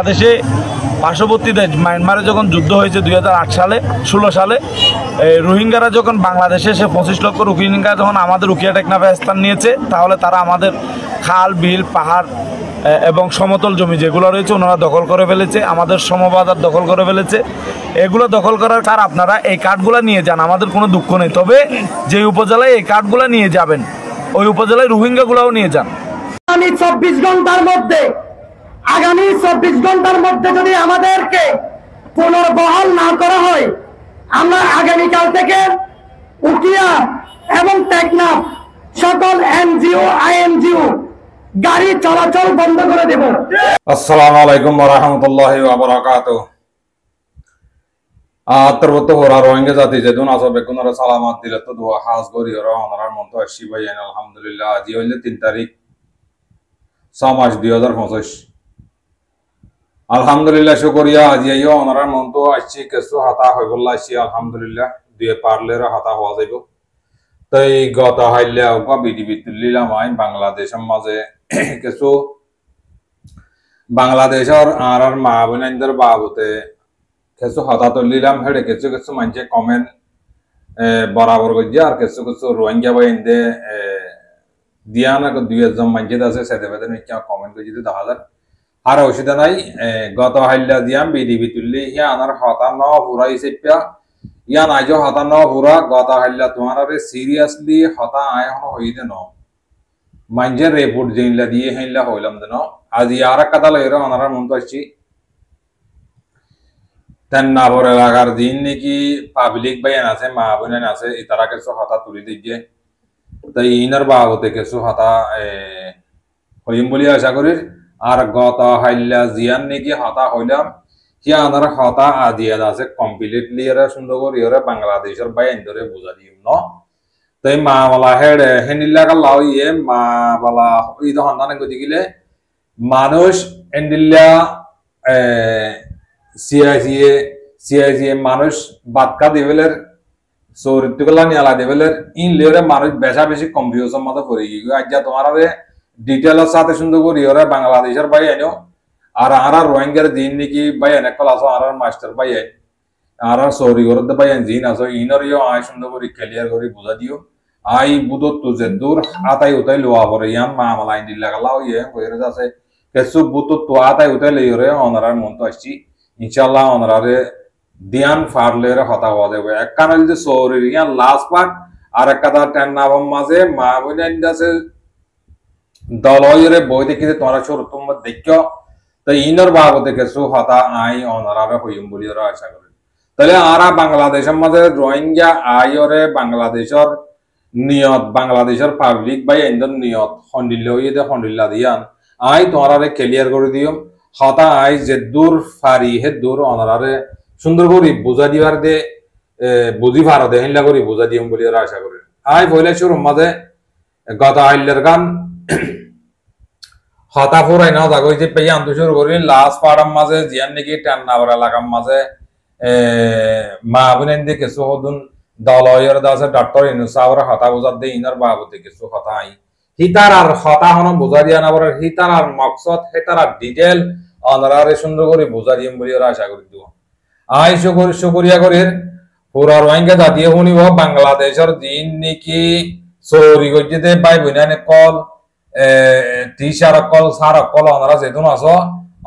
দেশে পার্শ্ববর্তী দেশ মায়ানমারে যখন যুদ্ধ হয়েছে 2008 সালে 16 সালে রোহিঙ্গারা যখন বাংলাদেশে এসে 25 লক্ষ রোহিঙ্গা যখন আমাদের উকিয়া টেকনাফে স্থান নিয়েছে, তাহলে তারা আমাদের খাল বিল পাহাড় এবং সমতল জমি যেগুলো রয়েছে ওনারা দখল করে ফেলেছে, আমাদের সমবাজার দখল করে ফেলেছে। এগুলো দখল করার কার আপনারা এই কার্ডগুলো নিয়ে যান, আমাদের কোনো দুঃখ নেই। তবে যে উপজেলায় এই কার্ডগুলো নিয়ে যাবেন ওই উপজেলায় রোহিঙ্গাগুলোও নিয়ে যান। আগামী 24 ঘন্টার মধ্যে যদি আমাদেরকে পুনর্বহাল না করা হয়, আমরা আগামীকাল থেকে উকিয়া এবং টেকনাফ সকল এনজিও আইএনজিও গাড়ি চলাচল বন্ধ করে দেব। আসসালামু আলাইকুম ওয়া রাহমাতুল্লাহি ওয়া বারাকাতুহু। আতরবত হোরা রোহিঙ্গা জাতি যেদুন আসো বেগুনরা সালামাত দিলে তো দোয়া খাস করি ওরা ওনার মন তো আসি ভাই আলহামদুলিল্লাহ। আজি হইলে 3 তারিখ 6 মাস 2025। আলহামদুলিল্লাহ শুকরিয়া। আজি আইও ওনার মন তো আসি কিছু হাতা হই বললা আসি আলহামদুলিল্লাহ দিয়ে পারলে হাতা হওয়া যাইব। তাই গত হাইলে ওকা বিডিবি তুলিলাম আই বাংলাদেশের মাঝে কিছু বাংলাদেশের আর মা বোনদের বাবুতে কিছু হতা তুলিলাম। হেডে কিছু কিছু মানুষে কমেন্ট বরাবর করছে, আর কিছু কিছু রোহিঙ্গা বাইন্দে দিয়া না 2-1 মানুষের আছে সেদে বেদে কমেন্ট করছে দেখা যায়। আর অসুবিধা নাই। গত হাইলা দিয়াম বিডিবি তুললি ইয়া আনার হতা ন পুরা হিসেবে ইয়া নাই যে হতা ন পুরা গত হাইলা তোমার সিরিয়াসলি হতা আয় হইতে ন মানুষের রিপোর্ট যেইলা দিয়ে হেইলা হইলাম যেন। আজ আর এক কথা লইরা ওনারা মন তো আসছি তেন্নাবর এলাকার দিন নাকি পাবলিক বাইন আছে মা বোনেন আছে তারা কিছু হতা তুলি দিয়ে তাই ইনার বাবতে কিছু হতা হইম বলে আশা করি। আর গত হাইলা জিয়ান নাকি হতা হইলাম হিয়া আনার হতা আজিয়াদ আছে কমপ্লিটলি এরা সুন্দর করে এরা বাংলাদেশের বাইন ধরে বুঝা দিম ন। তাই মা বলা হেড হেনিল্লা লাও ইয়ে মা বলা ওই ধরনের গতি গেলে মানুষ এন্ডিল্লা সিআইসিএ মানুষ বাদকা দেবেলের চরিত্রগুলা নিয়ালা দেবেলের ইন লেরে মানুষ বেশা বেশি কনফিউশন মতো পড়ে গিয়ে আজ তোমার ডিটেলের সাথে সুন্দর করি ওরা বাংলাদেশের বাই আনো আর রোহিঙ্গার দিন নাকি বাই এনে কল আসো আর মাস্টার বাই আর সৌরি করতে বাই জিন আসো ইনর আয় সুন্দর করে ক্লিয়ার করে বুঝা দিও। আই বুধত তো যে দূর আতাই উতাই লোয়া পরে ইয়ান মা আমলা আইন দিল্লা গালাও ইয়ে কইরে যাচ্ছে কিছু বুধত তো আতাই উতাই লইরে অনারার মন তো আসছি ইনশাআল্লাহ অনারারে দিয়ান ফারলের হতা হওয়া যাবে। এক কারণ যে সৌরি ইয়ান লাস্ট পার্ট আর এক কথা টেন নাম মাঝে মা বইন আছে দলরে বই দেখি তোমরা ছোট তোমার দেখো তাই ইনর বাবদে কিছু হতা আই অনারারে হইম বলি ওরা আশা করি। তাহলে আরা বাংলাদেশের মাঝে রোহিঙ্গা আইরে বাংলাদেশের নিয়ত বাংলাদেশের পাবলিক বাই এন্ডন নিয়ত হন্ডিল্লা হইয়ে দে হন্ডিল্লা দিয়ান আই তোমারে ক্লিয়ার করে দিও হতা আই যে দূর ফারি হে দূর অনারারে সুন্দর করে বুঝা দিবার দে বুঝি ভারত হিল্লা করে বুঝা দিম বলি ওরা আশা করি। আই পয়লা শুরু মাঝে গত আইলের গান হতা ফুরাই না জাগো যে পেয়ে আনতে শুরু করি লাস্ট পাড়ার মাঝে জিয়ান নাকি টান্নাবার এলাকার মাঝে মা বোনেন দিয়ে কিছু হদুন দলয়ের দাসে ডক্টর ইনুসাওর হতা বুঝার দিয়ে ইনার বাবতে কিছু হতা আই হিতার আর হতা হন বুঝা দিয়া না বলে হিতার আর মকসদ হেতার আর ডিটেল অনারারে সুন্দর করে বুঝা দিম বলি ওরা আশা করি দিব। আই শুকরিয়া করি পুরা রোহিঙ্গা জাতীয় শুনিব বাংলাদেশের দিন নাকি চৌরি গজ্জিতে বাই বইনানে call teacher call sir call অনারা যেতুন আছো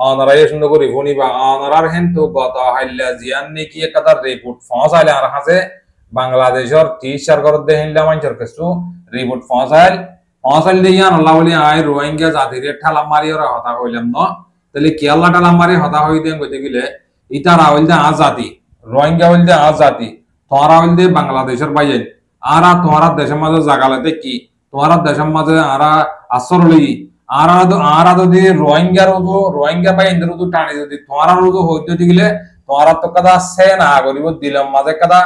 অনারা সুন্দর করে শুনিবা অনারার কিন্তু গত হাইলা জিয়ান নাকি একটা রিপোর্ট পৌঁছাইলে আর হাসে বাংলাদেশের টিচার করতে দেহিলা মানুষের কিছু রিপোর্ট পৌঁছাইল দিয়ে আল্লাহ বলি আই রোহিঙ্গা জাতির ঠেলা মারি ওরা হতা হইলাম ন। তাহলে কি আল্লাহ ঠেলা মারি হতা হই দিয়ে গতি গেলে ইতারা হইলতে আজ জাতি রোহিঙ্গা হইলতে আজ জাতি তোমরা হইলতে বাংলাদেশের বাইরে আর তোমার দেশের মাঝে জাগালাতে কি তোমার দেশের মাঝে আরা আসর লই আর যদি রোহিঙ্গা বাই ইন্দ্র টানি যদি তোমার হইতে গেলে তোমার তো কথা সে না করিব দিলাম মাঝে কথা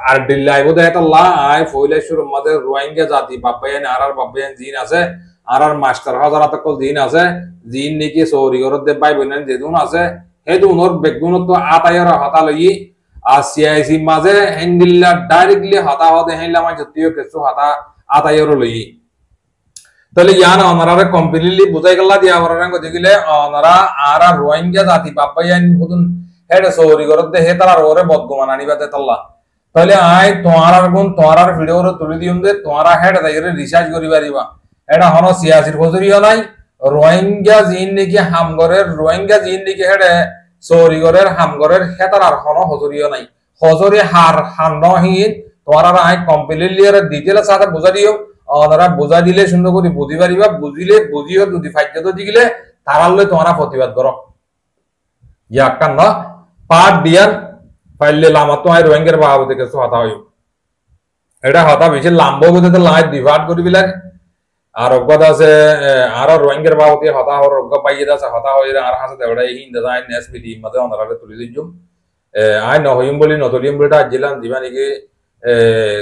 আর দিল্লাইব দেখাল্লাহ আয় ফইলে শুরু মাঝে রোহিঙ্গা জাতি বাব্বাইন আর বাব্বাইন জিন আছে আর মাস্টার হাজার কল জিন আছে জিন নাকি চৌরি ঘর দে বাই বোন যেদুন আছে সেইটো উনর বেগুন তো আতাইর হতা লই আর সিআইসি মাঝে হেন্ডিল্লা ডাইরেক্টলি হতা হতে হেইলা মাঝে কিছু হতা আতাইর লই তাহলে ইয়ান অনারা কমপ্লিটলি বুঝাই গেলা দিয়া ওরা গতি গেলে অনারা আরা রোহিঙ্গা জাতি বাপাইয়ান হুদুন হেড সৌরি করত দে হে তারা ওরে বদগুমান আনিবা দে তাল্লা তাহলে আই তোমার গুণ তোমার ভিডিও তুলি দিউম দে তোমার হেড দাইরে রিসার্চ করি পারিবা এটা হন সিয়াসির হজুরিও নাই রোহিঙ্গা জিন নাকি হামগরের রোহিঙ্গা জিন নাকি হেডে সৌরি গরের হামগরের হে তার হন হজুরিও নাই হজরি হার হান্নহীন তোমার আই কমপ্লিটলি এর ডিটেইলস সাথে বুঝা দিও ওনারা বুঝা দিলে সুন্দর করে বুঝি পারিবা বুঝিলে বুঝিও যদি ফাইদ্য তো দিলে তারালে তোমরা প্রতিবাদ করো ইয়াকান না পাট দিয়ার ফাইলে লামা তো আই রোহিঙ্গার বাবু থেকে কথা হই এটা হতা বেশি লাম্বো বুঝতে লাই ডিভাইড করি বিলাক আর অজ্ঞতা আছে আর রোহিঙ্গার বাবু থেকে হতা হওয়ার অজ্ঞ পাইয়ে আছে হতা হই আর হাসে দেওড়া এই হিন্দা আই নেস মিডি মতে ওনারা তুলি দিজুম আই নহইম বলি নতলিম বলিটা জিলাম দিবা নাকি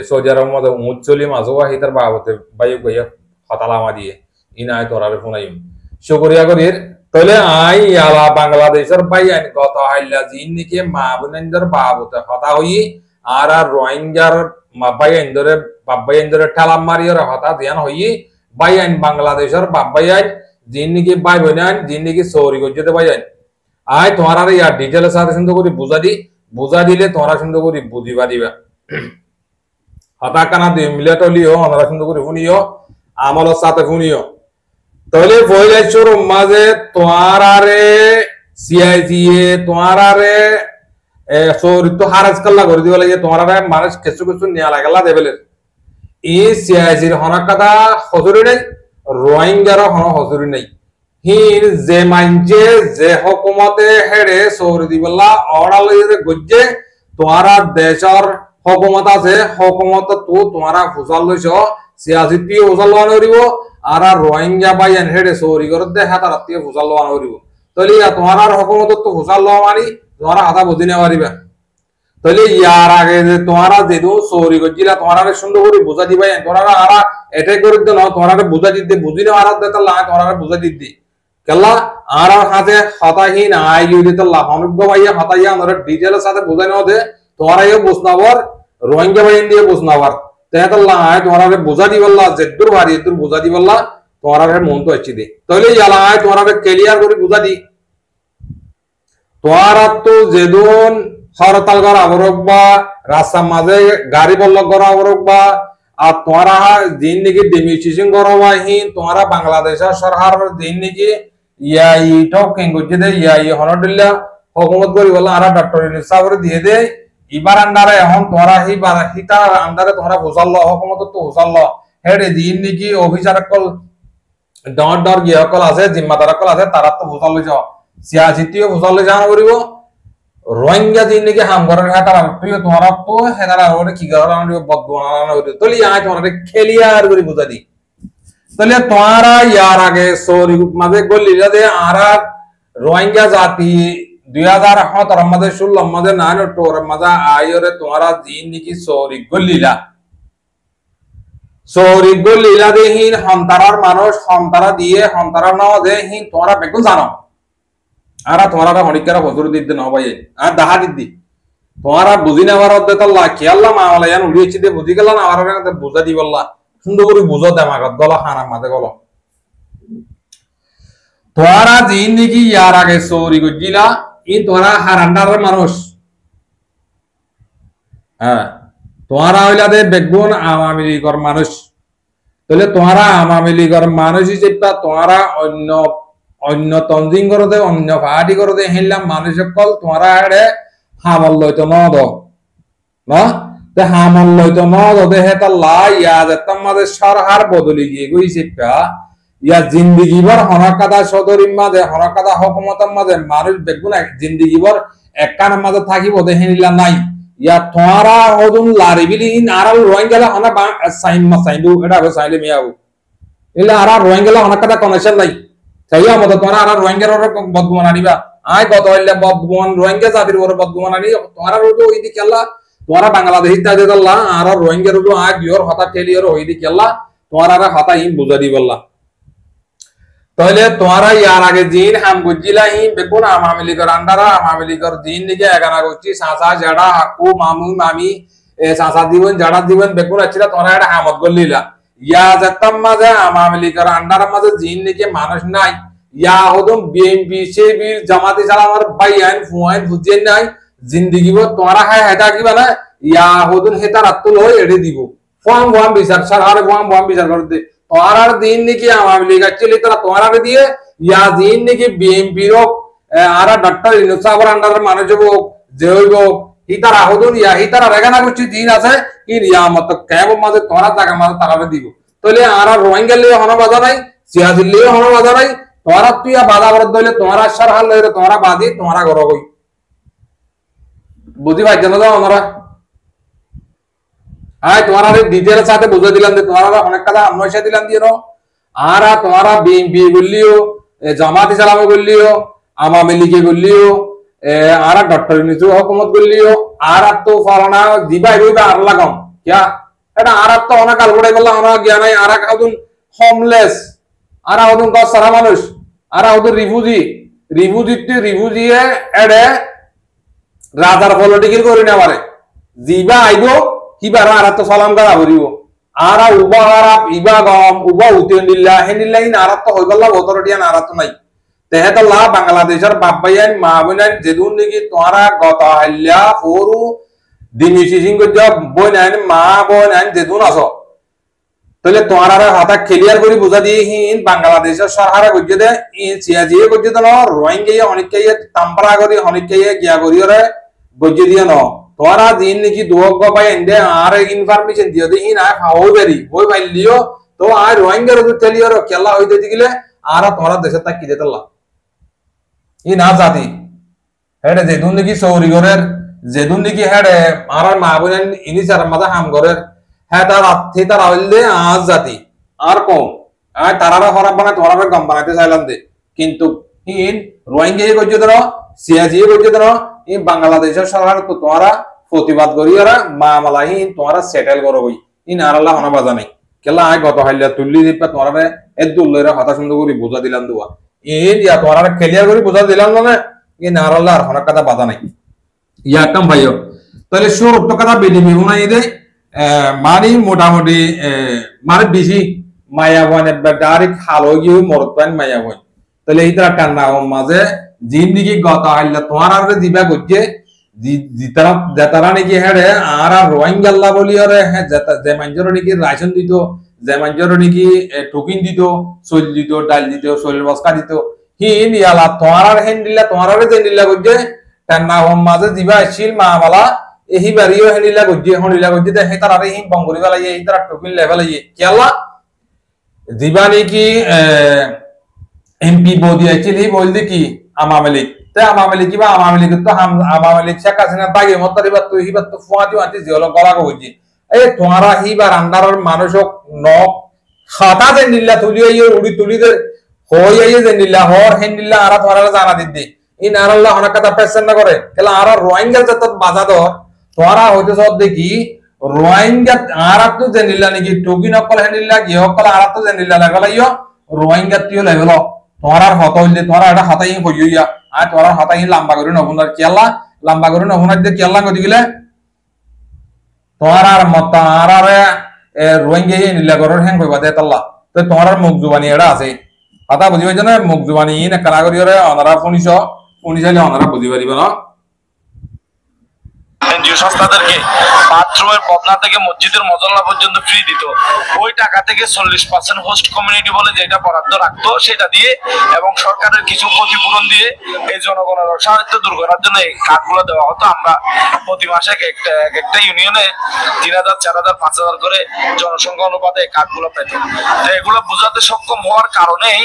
সৌদি আরব মধ্যে উচ্চলি মাজোয়া হিতার বাবতে বায়ু গইয়া হতালামা দিয়ে ইনায় তোরারে ফোনাইম শুকরিয়া করির তাহলে আই আলা বাংলাদেশের বাই আইন কত হাইলা জিন নিকে মা বুনেন্দর বাবতে হতা হই আর রোহিঙ্গার বাবাই আইন্দরে ঠালাম মারিয়র হতা দিয়ান হই বাই আইন বাংলাদেশের বাবাই আইন জিন নিকে বাই বইনান জিন নিকে সৌরি গজ্জতে বাই আইন আই তোমার ইয়ার ডিটেইলস সাথে সুন্দর করে বুঝা দিলে তোমরা সুন্দর করে বুঝিবা দিবা হতাকানা দিয়ে মিলেটলিও ওনারা সুন্দর করে শুনিও আমলের সাথে শুনিও তাহলে ফয়লাইছর মাঝে তোয়ারারে সিআইসিএ তোয়ারারে সরিত হারাজ কাল্লা করে দিবা লাগে তোয়ারারে মানুষ কিছু কিছু নিয়া লাগলা দেবেলের এই সিআইসির হনাকাদা হজুরি নাই রোহিঙ্গার হন হজুরি নাই হির যে মানজে যে হুকুমতে হেড়ে সৌরি দিবলা অড়ালইরে গজ্জে তোয়ারা দেশর হুকুমত আছে হুকুমত তো তোমারা ফুসাল লইছ সিয়াসিতি ফুসাল লওয়া করিব আর রোহিঙ্গা বাইয়ান হেডে সৌরি করে দে হাতার আত্মীয় ফুসাল লওয়া করিব তাহলে তোমার হুকুমত তো ফুসাল লওয়া মানি তোমারা হাতা বুঝি নেওয়া পারিবা তাহলে ইয়ার আগে যে তোমারা যেদু সৌরি করছিলা তোমারা সুন্দর করে বুঝা দিবা তোমরা আর এটাই করে দে না তোমরা বুঝা দিতে বুঝি নেওয়া আর দেতাল্লা তোমরা বুঝা দিতে কেলা আর হাতে হতাহীন আই ইউ দিতাল্লা অনুজ্ঞ ভাইয়া হতাইয়া আমরা ডিটেইলের সাথে বুঝাই নেওয়া দে তোমারাইও বুঝনাবার রোহিঙ্গা বাহিনী দিয়ে বুঝনাবার তেহাতাল্লাহ আয় তোমারা বুঝা দিবাল্লা যেদুর ভারী এদুর বুঝা দিবাল্লা তোমারা মন তো अच्छी দে তাহলে ইয়ালা আয় তোমারা ক্লিয়ার করে বুঝা দি তোমারা তো যেদুন হরতাল করা অবরোধ বা রাস্তার মাঝে গাড়ি বল্লভ করা অবরোধ বা আর তোমারা দিন নাকি ডেমিস্ট্রেশন করা বাহিন তোমারা বাংলাদেশের সরকার দিন নাকি ইয়াই টক কেঙ্গুজি দে ইয়াই হনডিল্লা হুকুমত করি বলা আর ডক্টর ইউনূস সাহেব দিয়ে দে ইবার আন্ডারে এখন তোমরা হিতার আন্ডারে তোমরা হুসাল্ল হুকুমত তো হুসাল্ল হেডে দিন নাকি অফিসার কল ডর গিয়ে কল আছে জিম্মাদার কল আছে তারা তো হুসাল লইছ সিয়াসিটিও হুসাল লই জানা করিব রোহিঙ্গা দিন নাকি হাম করার হাতার তুই তোমরা তো হেদারা ওরে কি করা বদগুনা হইতো তলি আই তোমরা ক্লিয়ার করে বুঝা দি তাহলে তোমরা ইয়ার আগে সরি মাঝে গলিলা দে আর রোহিঙ্গা জাতি 2017 মধ্যে 16 মধ্যে 9 মধ্যে আইরে তোমারা দিন নাকি সরি গলিলা দেহিন হন্তারার মানুষ হন্তারা দিয়ে হন্তারা নাও দেহিন তোমরা বেগুন জানো আর তোমরা হনিকারা হজুর দিতে না ভাই আর দাহা দিদি তোমরা বুঝি নেওয়ার দেতাল্লাহ খেয়াল্লা মাওলা জান উড়িয়েছি দে বুঝি গেল না আর বুঝা দিবল্লা সুন্দর করে বুঝো দেমাগত গলা খানা মাঝে গলো তোমরা দিন নাকি ইয়ার আগে সরি গজিলা ই তোরা হারান্ডার মানুষ হ্যাঁ তোমরা হইলা দে বেগুন আওয়ামী লীগের মানুষ তাহলে তোমরা আওয়ামী লীগের মানুষ হিসেবে তোমরা অন্য তঞ্জিং করে দে অন্য পার্টি করে দে হেললাম মানুষ কল তোমরা এড়ে হামল লইতো ন দ না তে হামল লইতো ন দে হেতা লা ইয়াদ তামাদের সরহার বদলি গিয়ে গইছে ইয়া জিন্দিগি ভর হনকাদা সদরির মাঝে হনকাদা হুকুমতের মাঝে মানুষ বেগুন জিন্দিগি ভর একখান মাঝে থাকিব দেহিলা নাই ইয়া তোরা হদুন লারিবিলিন আরাল রোহিঙ্গা হনা সাইন সাইনু এটা হবে সাইলে মিয়াও ইলা আরা রোহিঙ্গা হনকাদা কানেকশন নাই তাইয়া মত তোরা আরা রোহিঙ্গার বদগুমান আনিবা আই কত হইলে বদগুমান রোহিঙ্গা জাতির ওর বদগুমান আনি তোরা রোটো ওইদি কেলা তোরা বাংলাদেশি তাজে দল্লা আরা রোহিঙ্গা রোটো আই বিয়র হতা টেলিয়র ওইদি কেলা তোরা আরা হতা ইন বুঝা দিবল্লা তাহলে তোমরা ইয়ার আগে জিন হাম গুজিলা হি বেগুন আওয়ামী লীগের আন্ডারা আওয়ামী লীগের জিন নিকে এগানা করছি সাসা জাডা হাকু মামু মামি সাসা দিবেন জাডা দিবেন বেগুন আছিলা তোমরা এটা হামত গলিলা ইয়া যেতাম মাঝে আওয়ামী লীগের আন্ডার মাঝে জিন নাকি মানুষ নাই ইয়া হদম বিএনপি সেবির জামাতি সালামার ভাই আইন ফুয়াইন বুঝে নাই জিন্দিগি তোমরা হায় হেতা কি বানা ইয়া হদম হেতা রাতুল হয়ে এড়ে দিব ফর্ম ফর্ম বিচার সরকার ফর্ম ফর্ম বিচার করতে তোমরা দিন নাকি আওয়ামী লীগ অ্যাকচুয়ালি তারা তোমরা দিয়ে ইয়া দিন নাকি বিএনপি হোক আর ডক্টর ইউনূস সাহেবের আন্ডারের মানুষ হোক যে হইব হিতার আহদন ইয়া হিতার রেগানা করছি দিন আছে কি ইয়া মত ক্যাব মাঝে তোমরা টাকা মাঝে তারা দিব তাহলে আর রোহিঙ্গা লিয়ে হন বাধা নাই সিয়াসির লিয়ে হন বাধা নাই তোমরা তুই বাধা বরাদ্দ হইলে তোমরা সারহাল লইলে তোমরা বাদি তোমরা ঘর হই বুঝি পাইছ না যাও আমরা আয় তোমরা ডিটেলস সাথে বুঝে দিলাম যে তোমরা অনেক কথা আমরা দিলাম দিয়ে আর তোমরা বিএনপি বললিও জামাত ইসলামে বললিও আওয়ামী লীগে বললিও আর ডক্টর ইউনূস হুকুমত বললিও আর তো ফলানা দিবাই রইবা আর লাগাম কিয়া এটা আর তো অনেক কাল করে বললাম আমরা জ্ঞান নাই আর কাউন হোমলেস আর আউদুন গস সারা মানুষ আর আউদুন রিফিউজি এডে রাজার পলিটিক্যাল করি না পারে জিবা আইবো কিবার আর তো সালাম করা করিব আর উবা আরাপ ইবা গম উবা উতেন্দিল্লা হেনিল্লাই আর তো হই গল্লা অথরিটি আর তো নাই তেহেতল্লাহ বাংলাদেশের বাপবাইয়ান মা বোনান যেদুন নাকি তোমরা গত হাল্লা ফোরু দিমিসি সিং বইনান মা বোনান যেদুন আছো তাহলে তোমরা হাতা ক্লিয়ার করে বুঝা দিয়ে হিন বাংলাদেশের সরকারে বুঝে দে সিয়াজিয়ে বুঝে দেন রোহিঙ্গা অনেককে তাম্পরা করি অনেককে গিয়া করি রে বুঝে দিয়ে ন তোমরা দিন নাকি দুঃখ পাই এন্ডে আর ইনফরমেশন দিও দে হিন আর হাও বেরি ওই ভাইলিও তো আর রোহিঙ্গা রু তেলিয়র কেলা হইতে দিলে আর তোমরা দেশে তা কি যেতলা ই না জাতি হেডে যেদুন নাকি সৌরি ঘরের যেদুন নাকি হেডে আর মা বোন ইনিসার মাথা হাম ঘরের হ্যাঁ তার আত্মী তার আইলে আজ জাতি আর কম আর তারা খারাপ বানায় তোমরা গম বানাইতে চাইলাম দে কিন্তু ইন রোহিঙ্গা করছে ধরো সিয়াজি করছে ধরো এই বাংলাদেশের সরকার তো তোমরা প্রতিবাদ করি ওরা মামলাহীন তোমরা সেটেল করো বই ইন আর আল্লাহ হনা বাজা নাই কেলা আয় গত হাইলা তুললি দিপা তোমরা এদুল্লরা কথা সুন্দর করে বোঝা দিলাম দুয়া ইন ইয়া তোমরা ক্লিয়ার করে বোঝা দিলাম না ইন আর আল্লাহ আর হনা কথা বাজা নাই ইয়া কাম ভাইও তাহলে সুর তো কথা বিডিবি উনাই দেয় মানে মোটামুটি মানে বেশি মায়া বন ডাইরেক্ট হালো গিয়ে মরত পান মায়া বন তাহলে এই তারা কান্না মাঝে জিন্দিগি গত হাইলা তোমার আর দিবা করছে যেতারা নাকি হেড়ে আর রোহিঙ্গাল্লা বলি আরে হ্যাঁ যে মানুষের নাকি রাশন দিত যে মানুষের নাকি টুকিন দিত চল দিত ডাল দিত শরীর বস্কা দিত হিন ইয়ালা তোমার আর হেন দিলা তোমার আর যে দিলা করছে কান্না মাঝে দিবা আসছিল মামালা এই বাড়িও হেনিলা গজ্জি হনিলা গজ্জি দে হেতার আরে হিম বঙ্গরি বালাই এই তার টপিন লেভেল এই কেলা দিবানি কি এমপি বদি অ্যাকচুয়ালি বলদি কি আওয়ামী লীগ তে আওয়ামী লীগ কিবা আওয়ামী লীগ তো আওয়ামী লীগ শেখ হাসিনা বাগে মতরিবা তো হিবা তো ফুয়াতি আতি জল গলা গজ্জি এই তোমারা হিবার আন্ডারের মানুষক ন খাতা যে নিল্লা তুলি এই উড়ি তুলি দে হই এই যে নিল্লা হর হেন নিল্লা আর তোমারা জানা দিদি ইন আর আল্লাহ অনেক কথা পেছেন না করে কেলা আর রোহিঙ্গা যত বাজা দর তোরা হইতে সব দেখি রোহিঙ্গা আর তো জেনিলা নাকি টুকি নকল হেনিলা কি হকল আর তো জেনিলা লাগলা ইয়ো রোহিঙ্গা তিও লেভেল তোরা হত হইলে তোরা এটা হাতাই হইয়া আর তোরা হাতাই লম্বা করে নবুনার কেলা লম্বা করে নবুনার দিয়ে কেলা গদি গিলে তোরা আর মত আর রোহিঙ্গা নিলা গরর হ্যাং কইবা দে তাল্লা তো তোরা মুখ জুবানি এটা আছে কথা বুঝি পাইছ না মুখ জুবানি না কারা করি রে অনারা পুনিশালে অনারা বুঝি পারিব না এনজিও সংস্থাদেরকে বাথরুমের বদনা থেকে মসজিদের মজল্লা পর্যন্ত ফ্রি দিত ওই টাকা থেকে 40% হোস্ট কমিউনিটি বলে যেটা বরাদ্দ রাখতো সেটা দিয়ে এবং সরকারের কিছু ক্ষতিপূরণ দিয়ে এই জনগণের অসহায়ত্ব দূর করার জন্য এই কার্ডগুলো দেওয়া হতো আমরা প্রতি মাসে একটা ইউনিয়নে 3000 4000 5000 করে জনসংখ্যা অনুপাতে এই কার্ডগুলো পেতেন তো এগুলো বোঝাতে সক্ষম হওয়ার কারণেই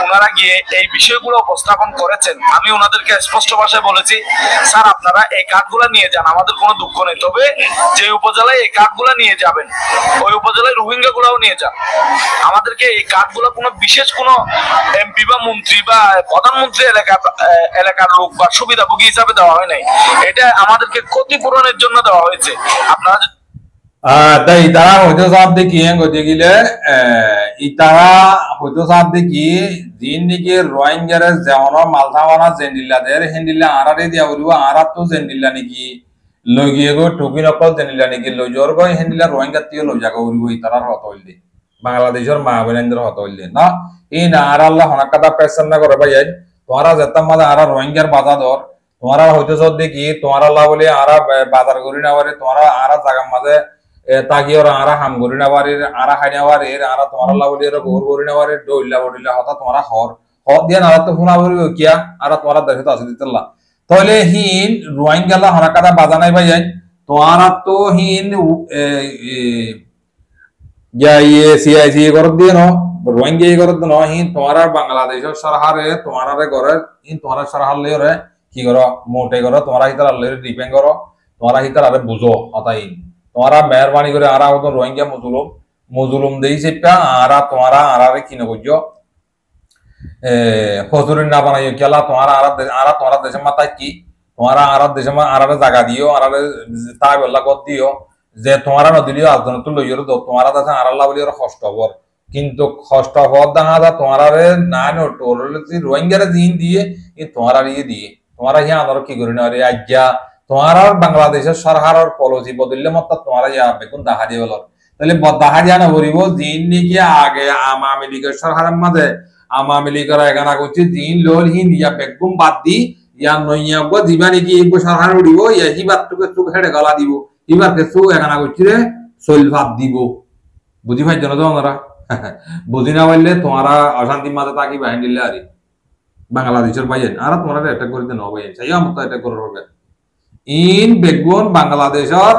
ওনারা গিয়ে এই বিষয়গুলো উপস্থাপন করেছেন আমি ওনাদেরকে স্পষ্ট ভাষায় বলেছি স্যার আপনারা এই কার্ডগুলো নিয়ে যান আমাদের কোনো দুঃখ নেই তবে যে উপজেলায় এই কার্ডগুলো নিয়ে যাবেন ওই উপজেলায় রোহিঙ্গা গুলাও নিয়ে যান আমাদেরকে এই কার্ডগুলো কোনো বিশেষ কোনো এমপি বা মন্ত্রী বা প্রধানমন্ত্রী এলাকার লোক বা সুবিধাভোগী হিসাবে দেওয়া হয় নাই এটা আমাদেরকে ক্ষতিপূরণের জন্য দেওয়া হয়েছে আপনারা তাই তারা হয়তো সাপ দেখি গতি গিলে ইতারা হয়তো সাপ দেখি দিন দিকে রোহিঙ্গার যেমন মালথামানা জেন্ডিল্লাদের হেন্ডিল্লা আরারে দিয়া বলিব আরাত তো জেন্ডিল্লা নাকি লই গিয়ে গো টুপি নকল জেনিলা নাকি লই জোর গই হেনিলা রোহিঙ্গা তিও লই জাগা উড়ি তারার হত হইলে বাংলাদেশের মা বোনেদের হত হইলে না এই না আর আল্লাহ হনাকাদা পেছন না করে ভাই তোমরা যেতাম মাঝে আর রোহিঙ্গার বাধা ধর তোমরা হইতে সব দেখি তোমরা আল্লাহ বলে আর বাজার করি না পারে তোমরা আর জায়গার মাঝে তাকি ওরা আর হাম করি না পারে আর হাই না পারে আর তোমরা আল্লাহ বলে ওরা গোর করি না পারে ডইলা বডিলা হতা তোমরা হর হর দিয়ে না তো ফোনা বলি কিয়া আর তোমরা দেশে তো আছে দিতেলা তাহলে হিন রোহিঙ্গা হনাকাদা বাধা নাই ভাই তোমরা তো হিন ইয়ে সিআইসি করত দিয়ে ন রোহিঙ্গা করত ন হিন তোমরা বাংলাদেশের সরকারে তোমরা করে হিন তোমরা সরকার লইরে কি করো মোটে করো তোমরা হিতার লইরে ডিপেন্ড করো তোমরা হিতার আরে বুঝো হতাই তোমরা মেহরবানি করে আরা হতো রোহিঙ্গা মজুলুম দেই সেটা আরা তোমরা আরারে কি না বুঝো ফজুরিন না বানাইও কেলা তোমরা আরা তোমরা দেশের মাথায় কি তোমরা আরা দেশের আরারে জায়গা দিও আরারে তাই বল্লা কর দিও যে তোমরা নদিলিও আজদন তো লইর দো তোমরা দাসা আরাল্লাহ বলি কষ্ট হবর কিন্তু কষ্ট হওয়ার দেখা যা তোমরা না টোরলি রোহিঙ্গারে দিন দিয়ে তোমরা ইয়ে দিয়ে তোমরা ইয়া আদর কি করি না রে আজ্ঞা তোমরা বাংলাদেশের সরকারের পলিসি বদললে মত তোমরা ইয়া বেগুন দেখা দিয়ে বলো তাহলে দেখা দিয়া না বলিব দিন নাকি আগে আওয়ামী লীগের সরকারের মাঝে আওয়ামী লীগের এখানে করছে দিন লোল হিন ইয়া বেগুন বাদ দি ইয়া নইয়া গো দিবা নাকি এই সরকার উড়িব ইয়া হিবারটুকে চুক হেডে গলা দিব এবার কিছু এখানে করছি রে শৈল ভাত দিব বুঝি ভাই জানো তো ওনারা বুঝি না পারলে তোমরা অশান্তির মাঝে তাকি বাহিনী দিলে আরে বাংলাদেশের বাইন আর তোমরা অ্যাটাক করে দিন হবে চাই আমার তো অ্যাটাক করে হবে ইন বেগুন বাংলাদেশের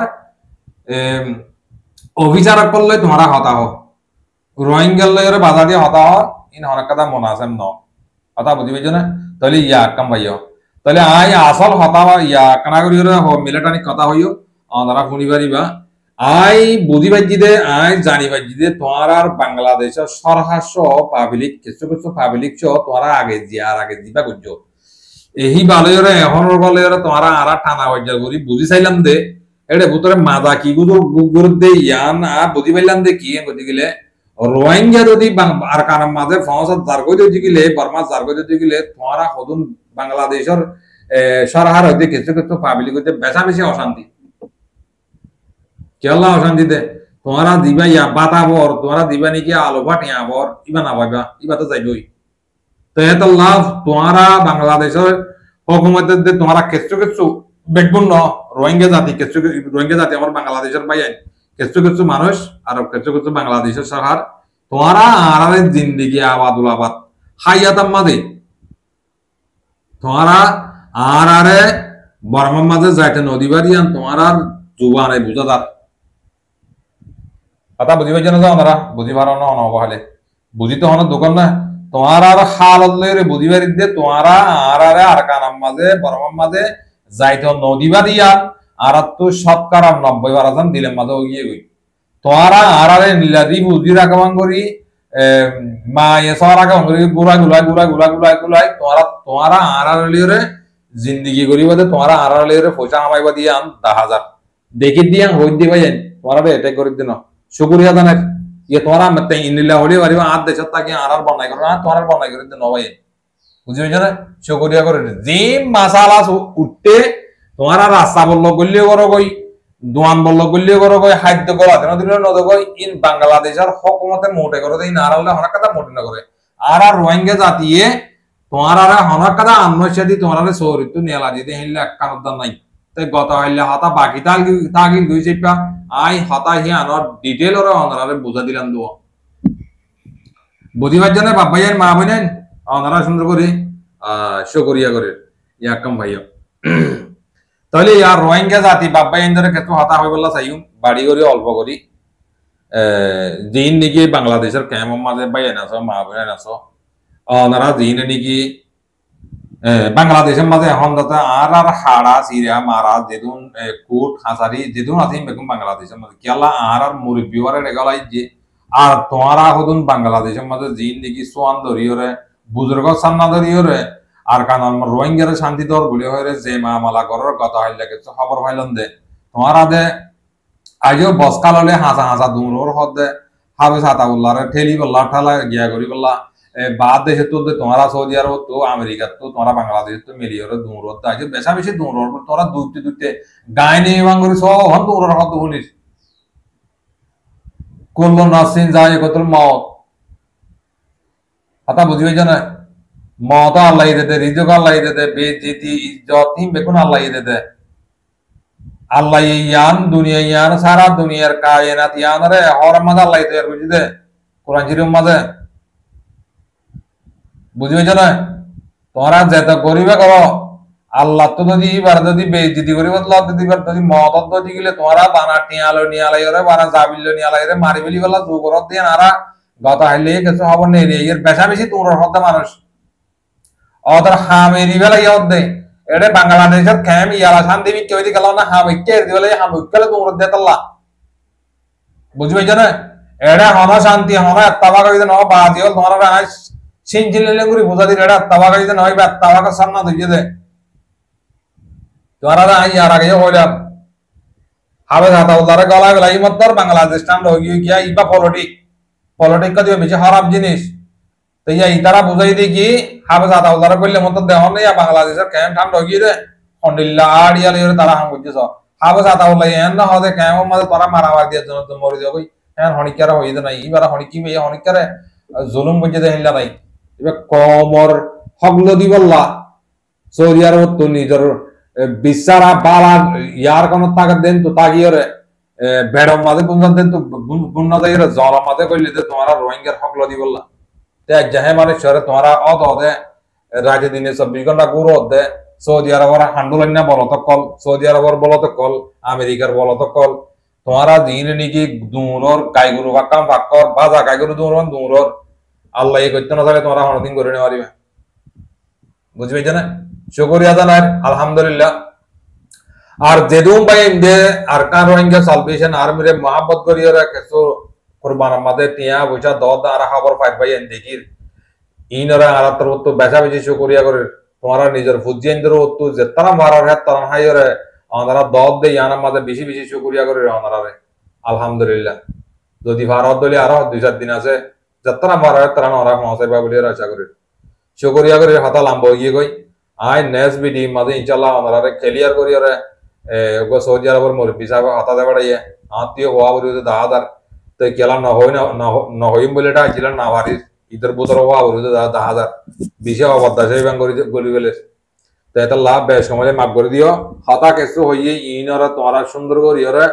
অভিচার করলে তোমরা হতা হো রোহিঙ্গা লয়ের বাধা দিয়ে হতা হো ইন অনেক কথা মনে আছে ন কথা বুঝি পাইছো না তাহলে ইয়া কাম ভাইও তাহলে আই আসল হতা ইয়া কানাগরির মিলিটারি কথা হইও ওনারা শুনি পারিবা আই বুঝি পাইছি দে আই জানি পাইছি দে তোমার বাংলাদেশের সরহাস্য পাবলিক কিছু কিছু পাবলিক তোমরা আগে জিয়ার আগে দিবা করছো এই বালয়রে এখনের বালয়রে তোমরা আরা টানা বাজার করি বুঝি চাইলাম দে এটা ভিতরে মাদা কি গুরু দে ইয়ান আর বুঝি পাইলাম দে কি বুঝি গেলে রোহিঙ্গা যদি আর কারণ মাঝে ফসত জারগো যদি গেলে বর্মা জারগো যদি গেলে তোমরা হদুন বাংলাদেশের সরহার হইতে কিছু কিছু পাবলিক হইতে বেশা বেশি অশান্তি কেলা অশান্তি দে তোমরা দিবা ইয়া বাতাবর তোমরা দিবা নাকি আলো ফাটিয়া বর ইবা না পাইবা ইবা তো যাইবই তো এত লাভ তোমরা বাংলাদেশের হুকুমতের দে তোমরা কিছু কিছু বেগুন ন রোহিঙ্গা জাতি কিছু রোহিঙ্গা জাতি আমার বাংলাদেশের বাইন কিছু কিছু মানুষ আর কিছু কিছু বাংলাদেশের সরকার তোমরা আরারে জিন্দিগি আবাদুল আবাদ হাইয়াতাম মাঝে তোমরা আরারে বর্মার মাঝে যাইতে নদী বাড়িয়ান তোমরা জুবানে বুঝাদার কথা বুঝি পাইছো না ওনারা বুঝি পারো না অনবহালে বুঝি তো হন দোকান না তোমার আর হালত লইরে বুঝি পারি দে তোমারা আরারে আর কানাম মাঝে বর্মার মাঝে যাইতে নদী বাড়িয়া আর তো শতকরা 90% দিলের মাঝে গিয়ে গই তোমরা আরারে নীলাদি বুঝি রাখবান করি মা এসা রাখবান করি গুলাই তোমরা আরারে লিরে জিন্দিগি করিবা দে তোমরা আরারে লিরে পয়সা কামাইবা দিয়ে আন 10,000 দেখি দিয়া হই দিবা যান তোমরা এটা করে দিন শুকরিয়া জানাই ইয়ে তোমরা মতে ইনিলা হলি পারিবা আদ দেশ তাকে আরার বানাই করো না তোমরা বানাই করে দিন নবাই বুঝি পাইছ না শুকরিয়া করে যে মাসালা উঠতে তোমরা রাস্তা বললো গল্লি করো কই দোয়ান বললো গল্লি করো কই খাদ্য করো কেন দিল নদ কই ইন বাংলাদেশের হুকুমতে মোটে করে দেই না আর হলে হনাক কথা মোটে না করে আর রোহিঙ্গা জাতিয়ে তোমার আর হনাক কথা আন্নসাদি তোমার সৌরিত নেলা দিতে হিল্লা কানদান নাই তাই গত হইলে হাতা বাকি তাগিল দুই চেপা আই হাতা হি আনর ডিটেল ওরা অনারে বুঝা দিলাম দো বুঝিবার জন্য বাবাইয়ের মা বোনেন অনারা সুন্দর করে শুকরিয়া করে ইয়াকাম ভাইয়া তাহলে ইয়ার রোহিঙ্গা জাতি বাবাইয়ের ধরে ক্ষেত্র হাতা হয়ে বললা চাইম বাড়ি করি অল্প করি জিন নাকি বাংলাদেশের ক্যাম্পের মাঝে বাইন আছো মা বোনেন আছো অনারা জিন নাকি বাংলাদেশের মাঝে এখন যাতে আর হাড়া সিরা মারা যেদুন কোট হাসারি যেদুন আছে বেগুন বাংলাদেশের মাঝে কেলা আর মুরব্বী ওরে রেগালাই যে আর তোমারা হদুন বাংলাদেশের মাঝে জিন নাকি সোয়ান ধরিওরে বুজুর্গ সান্না ধরিওরে আর কারণ রোহিঙ্গার শান্তি দর বলে হয়ে যে মামালা করার কথা হইলে কিছু খবর পাইলেন দে তোমারা দে আজও বসকাল হলে হাসা হাসা দুমর হদ দে হাবে সাতা বললা ঠেলি বললা ঠালা গিয়া করি বললা বাদ দেশে তো তোমরা সৌদি আরব তো আমেরিকা তো তোমরা বাংলাদেশ তো মিলিয়ে দূর আছে বেশা বেশি দূর তোরা দুইতে দুইতে গায়ে নিয়ে বাঙ্গুরি সব হন দূর হত শুনিস কুল্লু নাসিন যায় কত মত কথা বুঝবে না মত আল্লাহ দে রিজক আল্লাহ দে বেজিতি ইজ্জত হিম বেকুন আল্লাহ দে আল্লাহ ইয়ান দুনিয়া ইয়ান সারা দুনিয়ার কায়নাত ইয়ান রে হর মাদ আল্লাহ তৈরি বুঝি দে কোরআন শরীফ মাঝে বুঝবে না তোমরা যেটা করিবে করো আল্লাহ তো যদি এবার যদি বেজিতি করিবে যদি এবার যদি মত যদি গেলে তোমরা বানা টিয়ালো নিয়ালাই রে বানা জাবিল্লো নিয়ালাই রে মারি বেলি বলা জুগরত দিয়ে নারা গতা হাইলে কিছু খবর নেই রে এর বেশা বেশি তোমরা হতে মানুষ ওদের হামেরি বেলা ইয়ত দে এটা বাংলাদেশের ক্যাম ইয়ালা শান্তি বিকে ওই দিকে না হামিকে দিলে হামিকলে তোমরা দেতাল্লা বুঝবে না এটা হন শান্তি হন আত্মাবা কইতে ন বাজি হল তোমরা আজ সিনজিলে গুরি বুঝা দিলে এটা আত্মাবা কইতে নয় বা আত্মাবা কা সামনা দিয়ে দে তোমরা আই আর আগে হইলাম হাবে হাতা উল্লারে গলা গলা এই মত বাংলাদেশ টান হই গিয়া ইবা পলিটিক কা দিবে বেশি খারাপ জিনিস তো ইতারা বুঝাই দি কি হাবে হাতা উল্লারে কইলে মত দেহ নেই বাংলাদেশের ক্যাম ঠান হই রে হন্ডিল্লা আড়িয়ালে তারা হাম বুঝছ হাবে হাতা উল্লাই এন না হদে ক্যাম মধ্যে তোরা মারামার দিয়ে জন্য তো মরি যাবই হ্যাঁ হনিকারা হই দে নাই ইবারা হনিকি মেয়ে হনিকারে জুলুম বুঝে দে হিল্লা নাই এবার কমর হগল দিবল্লা সৌদি আরব তো নিজের বিচারা বালা ইয়ার কোন তাকে দেন তো তাগিয়রে বেড়ম মাঝে গুঞ্জন দেন তো গুণ দেয় জল মাঝে কইলে তো তোমার রোহিঙ্গার হগল দিবল্লা তে যাহে মানে শহরে তোমরা অদ অদে রাতে দিনে 24 ঘন্টা গুরু অদে সৌদি আরবের হান্ডুলাইনা বলত কল সৌদি আরবের বলত কল আমেরিকার বলত কল তোমরা দিন নাকি দূরর গাইগুরু বাক্কাম বাক্কর বাজা গাইগুরু দূরর আল্লাহ এই করতে না থাকে তোমরা হনদিন করে নিতে পারবে বুঝবে না শুকরিয়া জানার আলহামদুলিল্লাহ আর যেদুম ভাই ইন্দে আর কান রোহিঙ্গা সালভেশন আর্মিরে মোহাম্মত করিয়রা কিছু কুরবান আমাদের টিয়া বইসা দদ আর খবর পাই ভাই দেখির ইনরা আরাতর তো বেশা বেশি শুকরিয়া করে তোমরা নিজের ফুজিয়েন্দ্র তো যে তারা মারার হাত তারা হাইরে আমরা দদ দে ইয়ানা মাঝে বেশি বেশি শুকরিয়া করে ওনারে আলহামদুলিল্লাহ যদি ভারত দলি আরো 2-4 দিন আছে যাত্রা মারার তারা ওরা পৌঁছাইবা বলে আশা করি শুকরিয়া করে হাতা লাম্ব গিয়ে কই আই নেক্সট ভিডিও মাঝে ইনশাআল্লাহ ওনারে ক্লিয়ার করিয়রে গো সৌদি আরবের মুরব্বি সাহেব হাতা দে বাড়াইয়ে আত্মীয় হওয়া বলে 10,000 তো কেলা না হই না হইম বলে এটা ছিল না বাড়ি ইধর বুতর হওয়া বলে 10,000 বিশে অবদ্ধা সেই ব্যাংক গলি গেলে তো এটা লাভ বেশ সময় মাফ করে দিও হাতা কিছু হইয়ে ইনরা তোমরা সুন্দর করিয়রে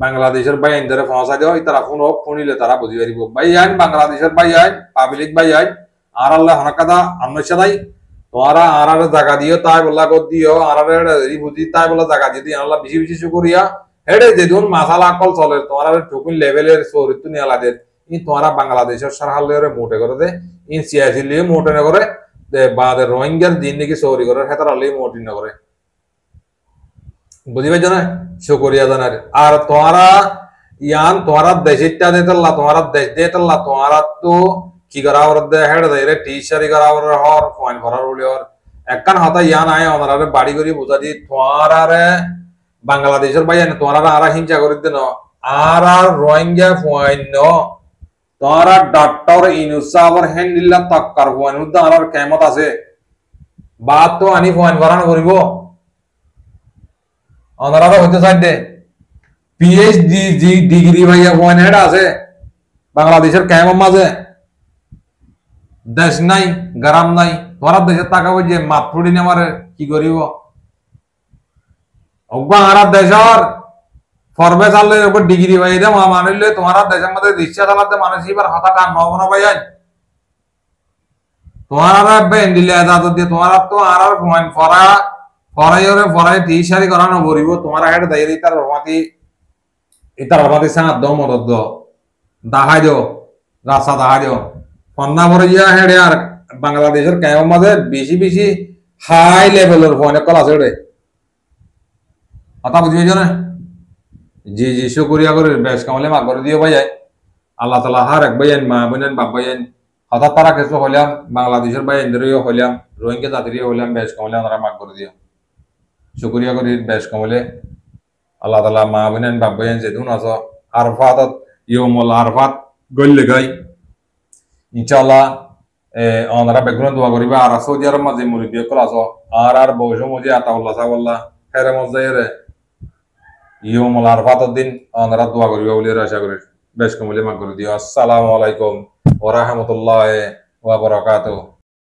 বাংলাদেশের বাইন ধরে পৌঁছা দিও তারা ফোন ফোনিলে তারা বুঝি পারিব ভাই আইন বাংলাদেশের ভাই আইন পাবলিক ভাই আইন আর আল্লাহ হনকাদা আন্নসাদাই তোমরা আর জায়গা দিও তাই বলা কর দিও আর বুঝি তাই বলা জায়গা দিও আল্লাহ বেশি বেশি শুকরিয়া হেডে যেদিন মাসালা কল চলে তোমরা টুকুন লেভেলের চরিত্র নিয়ে আলাদা তোমরা বাংলাদেশের সরকারের মোটে করে দে ইন সিয়াসি লিয়ে মোটে না করে বাদে রোহিঙ্গার দিন নাকি চৌরি করে হেতার আলে মোটি না করে বুঝি পাইছ না শুকরিয়া জানার আর তোমরা ইয়ান তোমরা দেশিটা দেতাল্লা তোমরা দেশ দেতাল্লা তোমরা তো কি করা ওর দে হেড দে টি শাড়ি করা ওর হর পয়েন্ট ভরার বলি ওর একখান হাতা ইয়ান আয় ওনারে বাড়ি করি বুঝা দি তোমরা বাংলাদেশের ভাই তোমরা আর হিংসা করে দেন আর রোহিঙ্গা পয়েন্ট তোমরা ডক্টর ইনুসাবর হ্যান্ডিল্লা তক্কার পয়েন্ট আর কেমত আছে বাদ তো আনি পয়েন্ট ভরানো করিব ওনারা হইতে চাই দে পিএইচডি ডিগ্রি ভাইয়া পয়েন্ট হেড আছে বাংলাদেশের কেমন মাঝে দেশ নাই গ্রাম নাই তোরা দেশের টাকা যে মাত ফুড়ি নেওয়ার কি করিব আর দেশের ফরবে চাললে ডিগ্রি পাই দে মানিলে তোমার দেশের মধ্যে রিক্সা চালাতে মানুষ এবার হাতা টান নহব না ভাই তোমার বেন দিলে দিয়ে তোমার তো আর পয়েন্ট ফরাই টি শাড়ি করানো বলিব তোমার হেড দেয় ইতার রমাতি সাঁত দো মদত দো দাহাই দিও রাস্তা দাহাই দিও ফন্না ভরে যা হেডে আর বাংলাদেশের কেমন মাঝে বেশি বেশি হাই লেভেলের পয়েন্ট কল আছে রে কথা বুঝি না জি জি শুকরিয়া করে বেশ কামলে মা করে দিও ভাই আল্লাহ তাআলা হার এক ভাই মা বোনেন বাপ ভাই হঠাৎ তারা কিছু হইলাম বাংলাদেশের ভাই ইন্দ্রিয় হইলাম রোহিঙ্গা জাতির হইলাম বেশ কামলে ওনারা মা করে দিও শুকরিয়া করি বেশ কামলে আল্লাহ তাআলা মা বোনেন বাপ ভাই যেদিন আছো আরফাত ইয়মুল আরফাত গল্লে গাই ইনশাআল্লাহ অনারা বেগুন দোয়া করিবা আর সৌদি আরব মাঝে মুরব্বী কল আছো আর বয়স মজে আতাউল্লাহ সাওয়াল্লাহ খেরে মজে রে ইয়মুল আরফাতের দিন অনারা দোয়া করিবা বলে আশা করি বেশ কমলে মাগ করে দিও। আসসালামু আলাইকুম ওয়া রাহমাতুল্লাহি ওয়া বারাকাতুহু।